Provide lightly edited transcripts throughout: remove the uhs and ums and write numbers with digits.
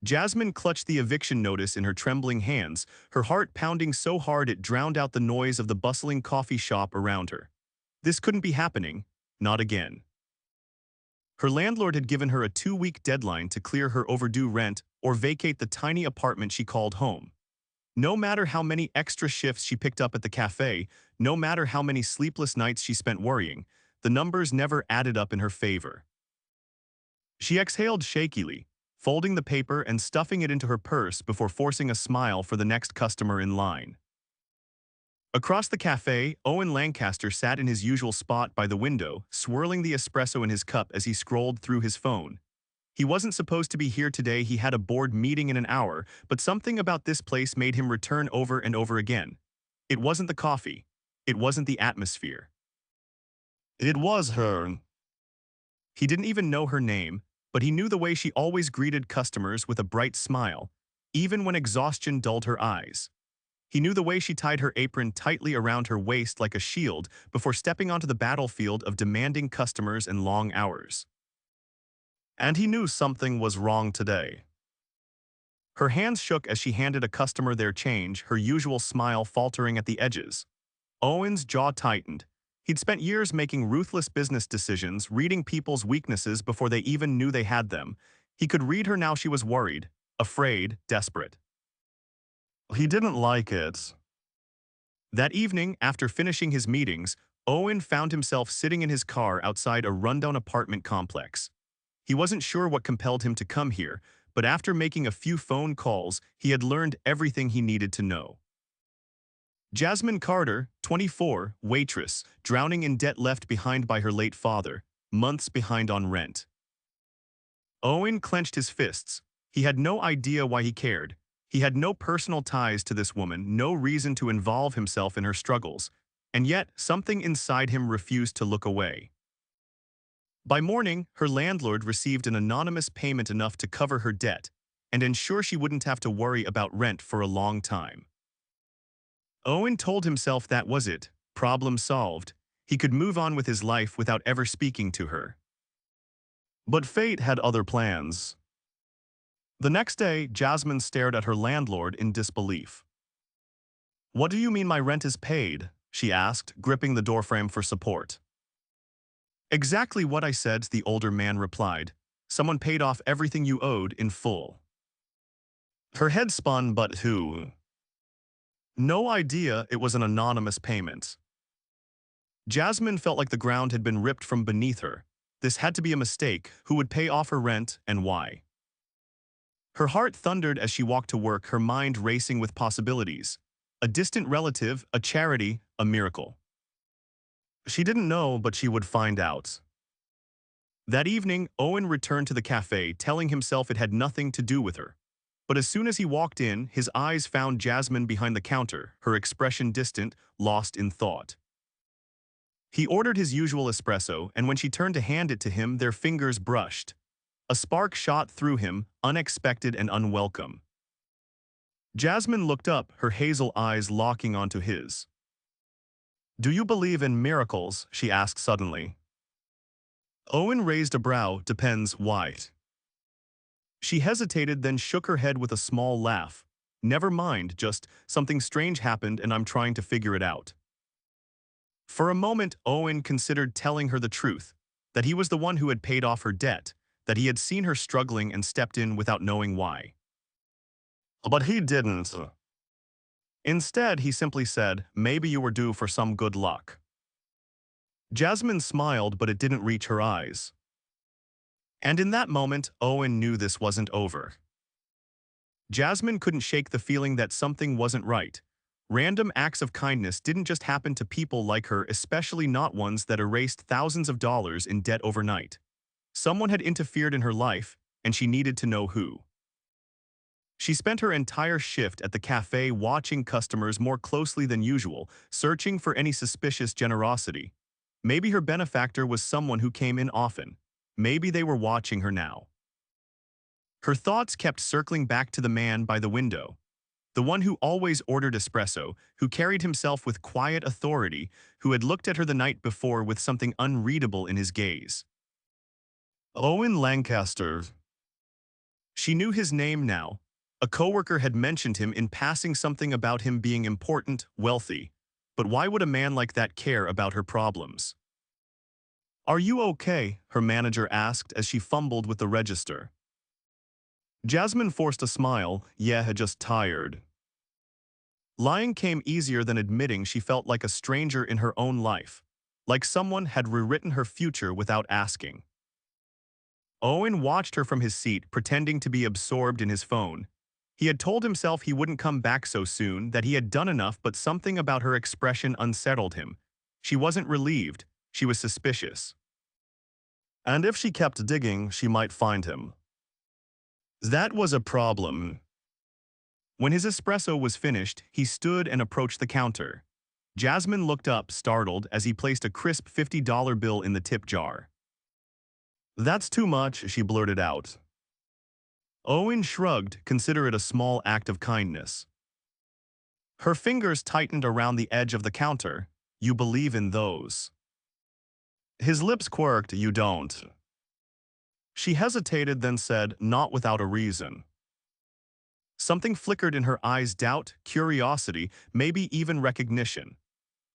Jasmine clutched the eviction notice in her trembling hands, her heart pounding so hard it drowned out the noise of the bustling coffee shop around her. This couldn't be happening. Not again. Her landlord had given her a 2-week deadline to clear her overdue rent or vacate the tiny apartment she called home. No matter how many extra shifts she picked up at the cafe, no matter how many sleepless nights she spent worrying, the numbers never added up in her favor. She exhaled shakily, folding the paper and stuffing it into her purse before forcing a smile for the next customer in line. Across the cafe, Owen Lancaster sat in his usual spot by the window, swirling the espresso in his cup as he scrolled through his phone. He wasn't supposed to be here today, he had a board meeting in an hour, but something about this place made him return over and over again. It wasn't the coffee. It wasn't the atmosphere. It was her. He didn't even know her name, but he knew the way she always greeted customers with a bright smile, even when exhaustion dulled her eyes. He knew the way she tied her apron tightly around her waist like a shield before stepping onto the battlefield of demanding customers and long hours. And he knew something was wrong today. Her hands shook as she handed a customer their change, her usual smile faltering at the edges. Owen's jaw tightened. He'd spent years making ruthless business decisions, reading people's weaknesses before they even knew they had them. He could read her now. She was worried, afraid, desperate. He didn't like it. That evening, after finishing his meetings, Owen found himself sitting in his car outside a rundown apartment complex. He wasn't sure what compelled him to come here, but after making a few phone calls, he had learned everything he needed to know. Jasmine Carter, 24, waitress, drowning in debt left behind by her late father, months behind on rent. Owen clenched his fists. He had no idea why he cared. He had no personal ties to this woman, no reason to involve himself in her struggles, and yet something inside him refused to look away. By morning, her landlord received an anonymous payment enough to cover her debt and ensure she wouldn't have to worry about rent for a long time. Owen told himself that was it, problem solved. He could move on with his life without ever speaking to her. But fate had other plans. The next day, Jasmine stared at her landlord in disbelief. "What do you mean my rent is paid?" she asked, gripping the doorframe for support. "Exactly what I said," the older man replied. "Someone paid off everything you owed in full." Her head spun, but who? No idea. It was an anonymous payment. Jasmine felt like the ground had been ripped from beneath her. This had to be a mistake. Who would pay off her rent and why? Her heart thundered as she walked to work, her mind racing with possibilities. A distant relative, a charity, a miracle. She didn't know, but she would find out. That evening, Owen returned to the cafe, telling himself it had nothing to do with her. But as soon as he walked in, his eyes found Jasmine behind the counter, her expression distant, lost in thought. He ordered his usual espresso, and when she turned to hand it to him, their fingers brushed. A spark shot through him, unexpected and unwelcome. Jasmine looked up, her hazel eyes locking onto his. "Do you believe in miracles?" she asked suddenly. Owen raised a brow. "Depends, why?" She hesitated, then shook her head with a small laugh. "Never mind, just something strange happened and I'm trying to figure it out." For a moment, Owen considered telling her the truth, that he was the one who had paid off her debt, that he had seen her struggling and stepped in without knowing why. But he didn't. Instead, he simply said, "Maybe you were due for some good luck." Jasmine smiled, but it didn't reach her eyes. And in that moment, Owen knew this wasn't over. Jasmine couldn't shake the feeling that something wasn't right. Random acts of kindness didn't just happen to people like her, especially not ones that erased thousands of dollars in debt overnight. Someone had interfered in her life, and she needed to know who. She spent her entire shift at the cafe watching customers more closely than usual, searching for any suspicious generosity. Maybe her benefactor was someone who came in often. Maybe they were watching her now. Her thoughts kept circling back to the man by the window. The one who always ordered espresso, who carried himself with quiet authority, who had looked at her the night before with something unreadable in his gaze. "Owen Lancaster." She knew his name now. A coworker had mentioned him in passing, something about him being important, wealthy. But why would a man like that care about her problems? "Are you okay?" her manager asked as she fumbled with the register. Jasmine forced a smile. "Yeah, just tired." Lying came easier than admitting she felt like a stranger in her own life, like someone had rewritten her future without asking. Owen watched her from his seat, pretending to be absorbed in his phone. He had told himself he wouldn't come back so soon, that he had done enough, but something about her expression unsettled him. She wasn't relieved, she was suspicious. And if she kept digging, she might find him. That was a problem. When his espresso was finished, he stood and approached the counter. Jasmine looked up, startled, as he placed a crisp $50 bill in the tip jar. "That's too much," she blurted out. Owen shrugged. "Consider it a small act of kindness." Her fingers tightened around the edge of the counter. "You believe in those?" His lips quirked. "You don't." She hesitated, then said, "Not without a reason." Something flickered in her eyes, doubt, curiosity, maybe even recognition.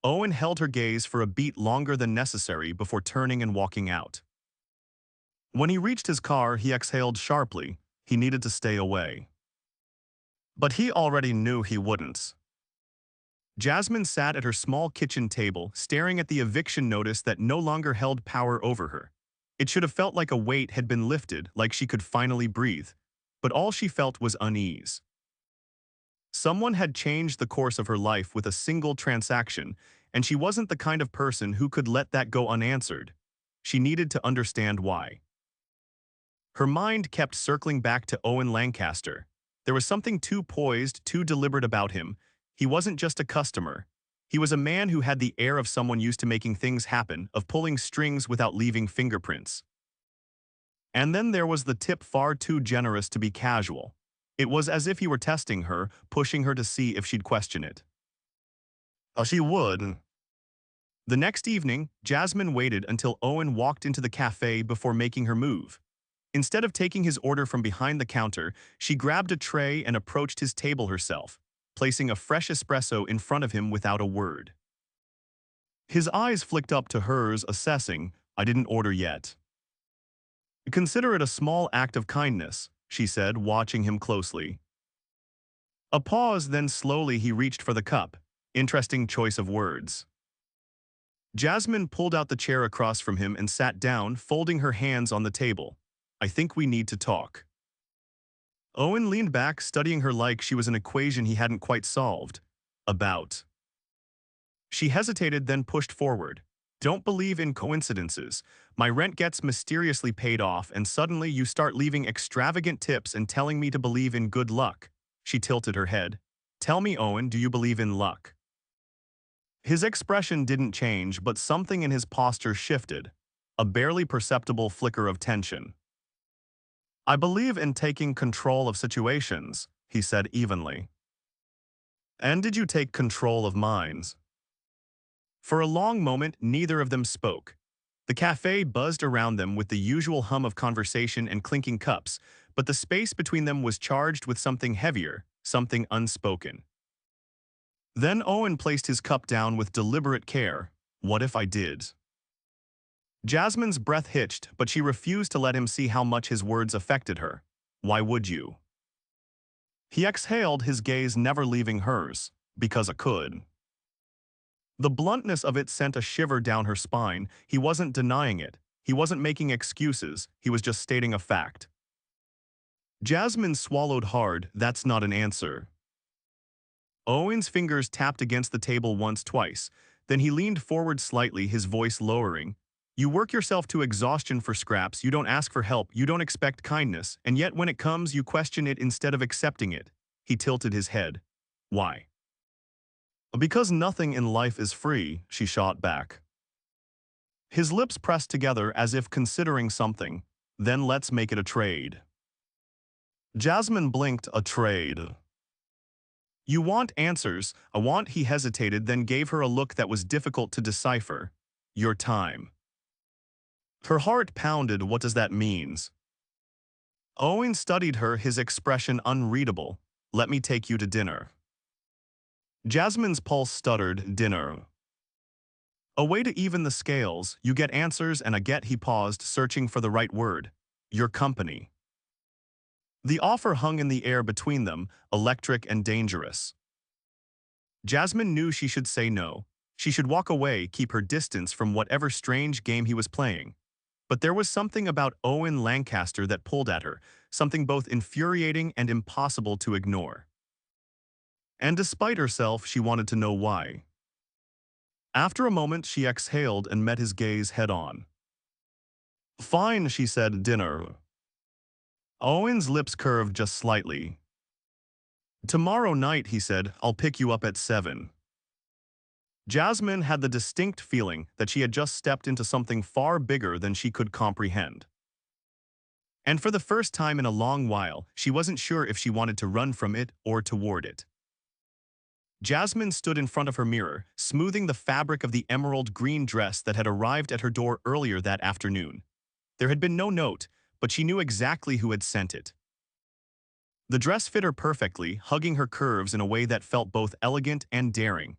Owen held her gaze for a beat longer than necessary before turning and walking out. When he reached his car, he exhaled sharply. He needed to stay away. But he already knew he wouldn't. Jasmine sat at her small kitchen table, staring at the eviction notice that no longer held power over her. It should have felt like a weight had been lifted, like she could finally breathe. But all she felt was unease. Someone had changed the course of her life with a single transaction, and she wasn't the kind of person who could let that go unanswered. She needed to understand why. Her mind kept circling back to Owen Lancaster. There was something too poised, too deliberate about him. He wasn't just a customer. He was a man who had the air of someone used to making things happen, of pulling strings without leaving fingerprints. And then there was the tip, far too generous to be casual. It was as if he were testing her, pushing her to see if she'd question it. She would. The next evening, Jasmine waited until Owen walked into the cafe before making her move. Instead of taking his order from behind the counter, she grabbed a tray and approached his table herself, placing a fresh espresso in front of him without a word. His eyes flicked up to hers, assessing, "I didn't order yet." "Consider it a small act of kindness," she said, watching him closely. A pause, then slowly he reached for the cup. Interesting choice of words. Jasmine pulled out the chair across from him and sat down, folding her hands on the table. "I think we need to talk." Owen leaned back, studying her like she was an equation he hadn't quite solved. "About." She hesitated, then pushed forward. "Don't believe in coincidences. My rent gets mysteriously paid off, and suddenly you start leaving extravagant tips and telling me to believe in good luck." She tilted her head. "Tell me, Owen, do you believe in luck?" His expression didn't change, but something in his posture shifted. A barely perceptible flicker of tension. "I believe in taking control of situations," he said evenly. "And did you take control of mine?" For a long moment, neither of them spoke. The cafe buzzed around them with the usual hum of conversation and clinking cups, but the space between them was charged with something heavier, something unspoken. Then Owen placed his cup down with deliberate care. "What if I did?" Jasmine's breath hitched, but she refused to let him see how much his words affected her. "Why would you?" He exhaled, his gaze never leaving hers. "Because I could." The bluntness of it sent a shiver down her spine. He wasn't denying it. He wasn't making excuses. He was just stating a fact. Jasmine swallowed hard. "That's not an answer." Owen's fingers tapped against the table once, twice. Then he leaned forward slightly, his voice lowering. "You work yourself to exhaustion for scraps, you don't ask for help, you don't expect kindness, and yet when it comes you question it instead of accepting it." He tilted his head. "Why?" "Because nothing in life is free," she shot back. His lips pressed together as if considering something. "Then let's make it a trade." Jasmine blinked. "A trade?" "You want answers, I want." He hesitated, then gave her a look that was difficult to decipher. "Your time." Her heart pounded. "What does that mean?" Owen studied her, his expression unreadable. Let me take you to dinner. Jasmine's pulse stuttered, dinner. A way to even the scales, you get answers and I get, he paused, searching for the right word. Your company. The offer hung in the air between them, electric and dangerous. Jasmine knew she should say no. She should walk away, keep her distance from whatever strange game he was playing. But there was something about Owen Lancaster that pulled at her, something both infuriating and impossible to ignore. And despite herself, she wanted to know why. After a moment, she exhaled and met his gaze head-on. Fine, she said, dinner. Owen's lips curved just slightly. Tomorrow night, he said, I'll pick you up at 7. Jasmine had the distinct feeling that she had just stepped into something far bigger than she could comprehend. And for the first time in a long while, she wasn't sure if she wanted to run from it or toward it. Jasmine stood in front of her mirror, smoothing the fabric of the emerald green dress that had arrived at her door earlier that afternoon. There had been no note, but she knew exactly who had sent it. The dress fit her perfectly, hugging her curves in a way that felt both elegant and daring.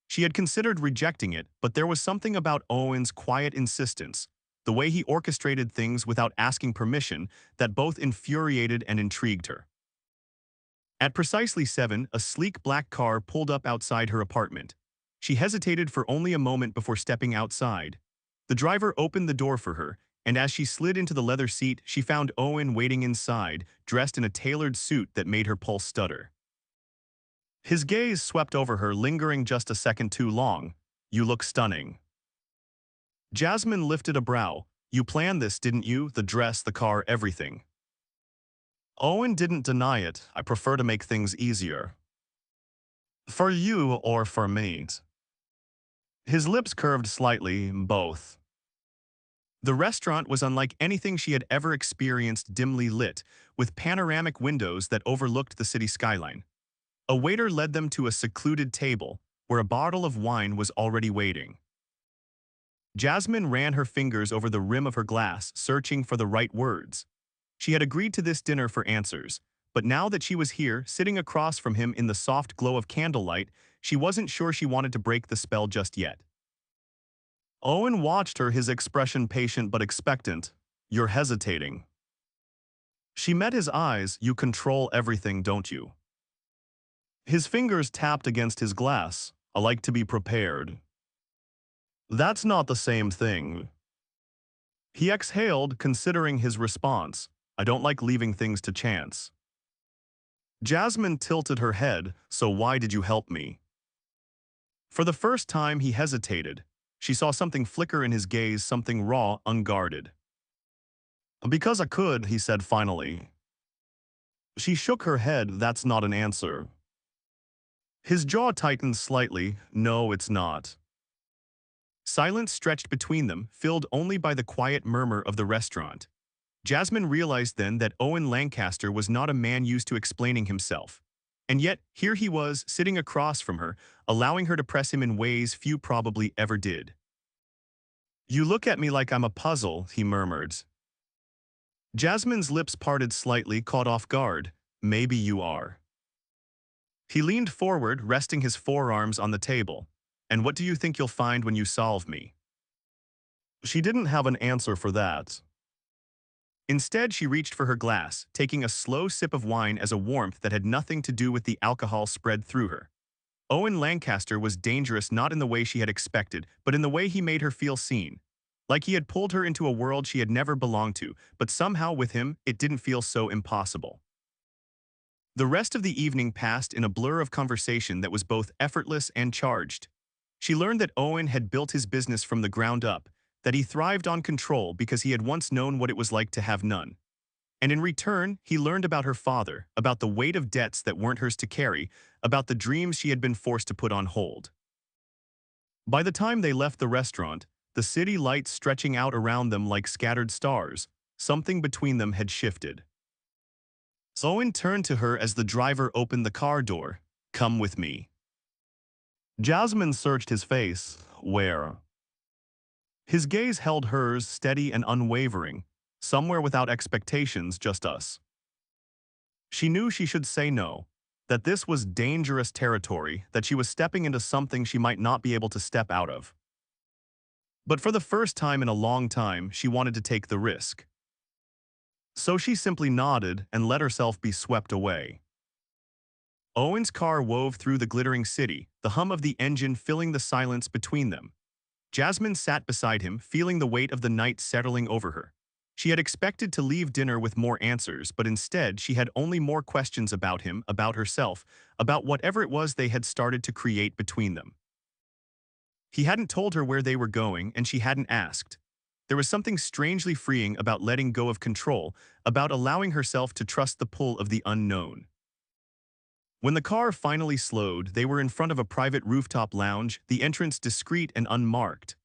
She had considered rejecting it, but there was something about Owen's quiet insistence, the way he orchestrated things without asking permission, that both infuriated and intrigued her. At precisely 7, a sleek black car pulled up outside her apartment. She hesitated for only a moment before stepping outside. The driver opened the door for her, and as she slid into the leather seat, she found Owen waiting inside, dressed in a tailored suit that made her pulse stutter. His gaze swept over her, lingering just a second too long. You look stunning. Jasmine lifted a brow. You planned this, didn't you? The dress, the car, everything. Owen didn't deny it. I prefer to make things easier. For you or for me? His lips curved slightly, both. The restaurant was unlike anything she had ever experienced, dimly lit, with panoramic windows that overlooked the city skyline. A waiter led them to a secluded table, where a bottle of wine was already waiting. Jasmine ran her fingers over the rim of her glass, searching for the right words. She had agreed to this dinner for answers, but now that she was here, sitting across from him in the soft glow of candlelight, she wasn't sure she wanted to break the spell just yet. Owen watched her, his expression patient but expectant. You're hesitating. She met his eyes. You control everything, don't you? His fingers tapped against his glass. I like to be prepared. That's not the same thing. He exhaled, considering his response. I don't like leaving things to chance. Jasmine tilted her head. So why did you help me? For the first time, he hesitated. She saw something flicker in his gaze, something raw, unguarded. Because I could, he said finally. She shook her head. That's not an answer. His jaw tightened slightly. No, it's not. Silence stretched between them, filled only by the quiet murmur of the restaurant. Jasmine realized then that Owen Lancaster was not a man used to explaining himself. And yet, here he was, sitting across from her, allowing her to press him in ways few probably ever did. You look at me like I'm a puzzle, he murmured. Jasmine's lips parted slightly, caught off guard. Maybe you are. He leaned forward, resting his forearms on the table. And what do you think you'll find when you solve me? She didn't have an answer for that. Instead, she reached for her glass, taking a slow sip of wine as a warmth that had nothing to do with the alcohol spread through her. Owen Lancaster was dangerous not in the way she had expected, but in the way he made her feel seen. Like he had pulled her into a world she had never belonged to, but somehow with him, it didn't feel so impossible. The rest of the evening passed in a blur of conversation that was both effortless and charged. She learned that Owen had built his business from the ground up, that he thrived on control because he had once known what it was like to have none. And in return, he learned about her father, about the weight of debts that weren't hers to carry, about the dreams she had been forced to put on hold. By the time they left the restaurant, the city lights stretching out around them like scattered stars, something between them had shifted. Owen turned to her as the driver opened the car door. Come with me. Jasmine searched his face. Where? His gaze held hers, steady and unwavering. somewhere without expectations, just us. She knew she should say no, that this was dangerous territory, that she was stepping into something she might not be able to step out of. But for the first time in a long time, she wanted to take the risk. So she simply nodded and let herself be swept away. Owen's car wove through the glittering city, the hum of the engine filling the silence between them. Jasmine sat beside him, feeling the weight of the night settling over her. She had expected to leave dinner with more answers, but instead she had only more questions about him, about herself, about whatever it was they had started to create between them. He hadn't told her where they were going, and she hadn't asked. There was something strangely freeing about letting go of control, about allowing herself to trust the pull of the unknown. When the car finally slowed, they were in front of a private rooftop lounge, the entrance discreet and unmarked.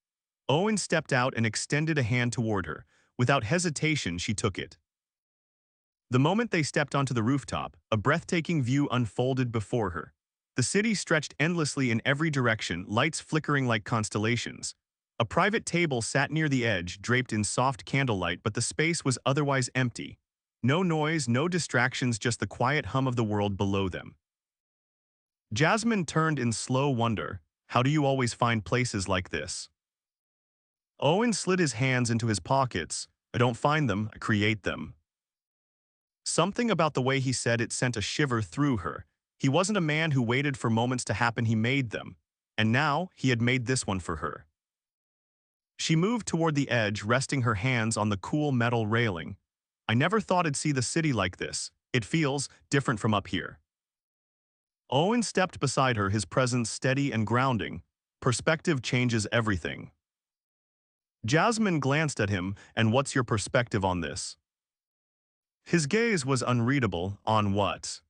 Owen stepped out and extended a hand toward her. Without hesitation, she took it. The moment they stepped onto the rooftop, a breathtaking view unfolded before her. The city stretched endlessly in every direction, lights flickering like constellations. A private table sat near the edge, draped in soft candlelight, but the space was otherwise empty. No noise, no distractions, just the quiet hum of the world below them. Jasmine turned in slow wonder. How do you always find places like this? Owen slid his hands into his pockets. I don't find them, I create them. Something about the way he said it sent a shiver through her. He wasn't a man who waited for moments to happen, he made them. And now, he had made this one for her. She moved toward the edge, resting her hands on the cool metal railing. I never thought I'd see the city like this. It feels different from up here. Owen stepped beside her, his presence steady and grounding. Perspective changes everything. Jasmine glanced at him, and what's your perspective on this? His gaze was unreadable. On what?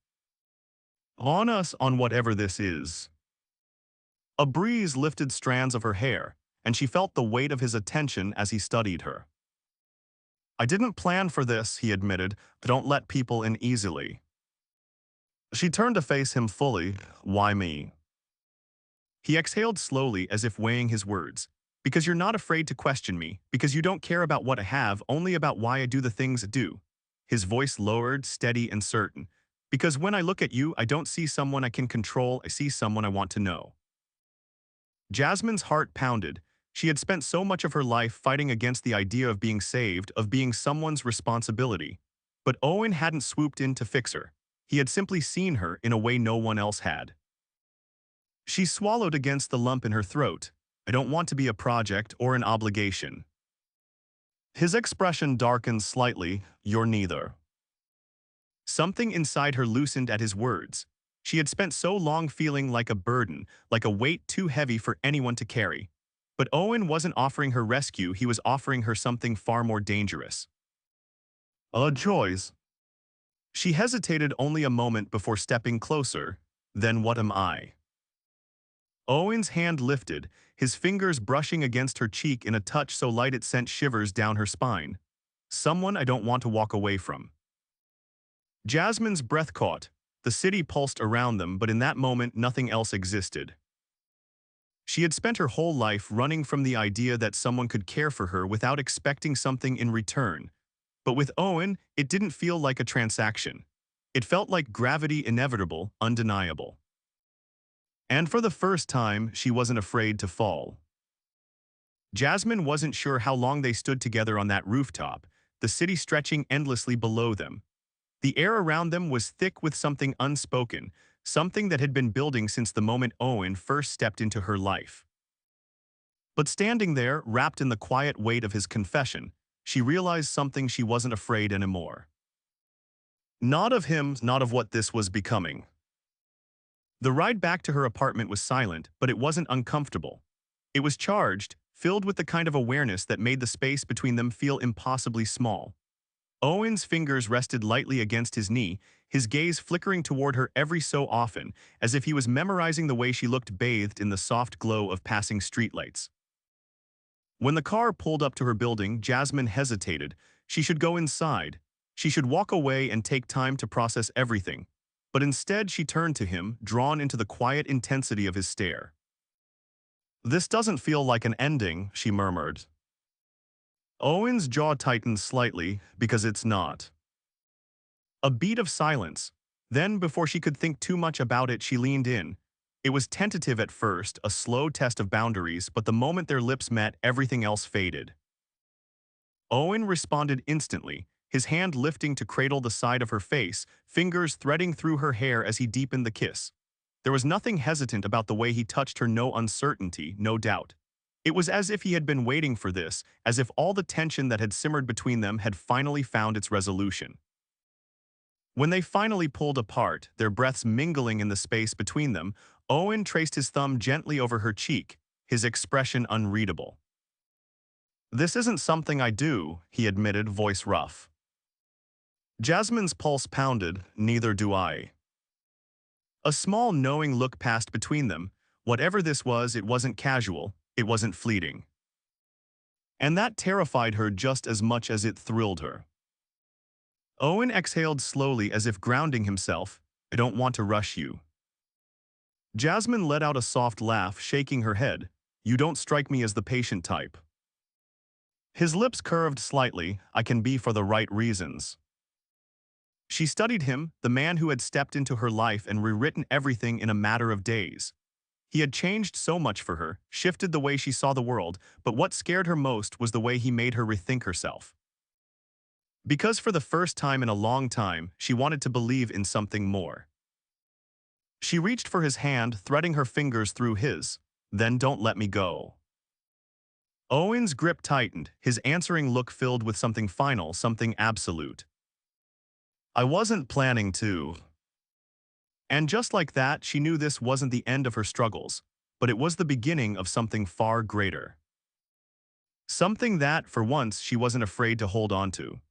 On us, on whatever this is. A breeze lifted strands of her hair, and she felt the weight of his attention as he studied her. I didn't plan for this, he admitted. Don't let people in easily. She turned to face him fully. Why me? He exhaled slowly, as if weighing his words. Because you're not afraid to question me, because you don't care about what I have, only about why I do the things I do. His voice lowered, steady and certain. Because when I look at you, I don't see someone I can control, I see someone I want to know. Jasmine's heart pounded. She had spent so much of her life fighting against the idea of being saved, of being someone's responsibility. But Owen hadn't swooped in to fix her. He had simply seen her in a way no one else had. She swallowed against the lump in her throat. I don't want to be a project or an obligation. His expression darkened slightly. You're neither. Something inside her loosened at his words. She had spent so long feeling like a burden, like a weight too heavy for anyone to carry. But Owen wasn't offering her rescue, he was offering her something far more dangerous. A choice. She hesitated only a moment before stepping closer. Then what am I? Owen's hand lifted, his fingers brushing against her cheek in a touch so light it sent shivers down her spine. Someone I don't want to walk away from. Jasmine's breath caught. The city pulsed around them, but in that moment nothing else existed. She had spent her whole life running from the idea that someone could care for her without expecting something in return. But with Owen, it didn't feel like a transaction. It felt like gravity, inevitable, undeniable. And for the first time, she wasn't afraid to fall. Jasmine wasn't sure how long they stood together on that rooftop, the city stretching endlessly below them. The air around them was thick with something unspoken, something that had been building since the moment Owen first stepped into her life. But standing there, wrapped in the quiet weight of his confession, she realized something she wasn't afraid anymore. Not of him, not of what this was becoming. The ride back to her apartment was silent, but it wasn't uncomfortable. It was charged, filled with the kind of awareness that made the space between them feel impossibly small. Owen's fingers rested lightly against his knee, his gaze flickering toward her every so often, as if he was memorizing the way she looked bathed in the soft glow of passing streetlights. When the car pulled up to her building, Jasmine hesitated. She should go inside. She should walk away and take time to process everything. But instead she turned to him, drawn into the quiet intensity of his stare. This doesn't feel like an ending, she murmured. Owen's jaw tightened slightly because it's not. A beat of silence. Then, before she could think too much about it, she leaned in. It was tentative at first, a slow test of boundaries, but the moment their lips met, everything else faded. Owen responded instantly, his hand lifting to cradle the side of her face, fingers threading through her hair as he deepened the kiss. There was nothing hesitant about the way he touched her, no uncertainty, no doubt. It was as if he had been waiting for this, as if all the tension that had simmered between them had finally found its resolution. When they finally pulled apart, their breaths mingling in the space between them, Owen traced his thumb gently over her cheek, his expression unreadable. "This isn't something I do," he admitted, voice rough. Jasmine's pulse pounded, "Neither do I." A small knowing look passed between them. Whatever this was, it wasn't casual, it wasn't fleeting. And that terrified her just as much as it thrilled her. Owen exhaled slowly as if grounding himself. "I don't want to rush you." Jasmine let out a soft laugh, shaking her head. "You don't strike me as the patient type." His lips curved slightly. "I can be for the right reasons." She studied him, the man who had stepped into her life and rewritten everything in a matter of days. He had changed so much for her, shifted the way she saw the world, but what scared her most was the way he made her rethink herself. Because for the first time in a long time, she wanted to believe in something more. She reached for his hand, threading her fingers through his. "Then don't let me go." Owen's grip tightened, his answering look filled with something final, something absolute. "I wasn't planning to." And just like that, she knew this wasn't the end of her struggles, but it was the beginning of something far greater. Something that, for once, she wasn't afraid to hold on to.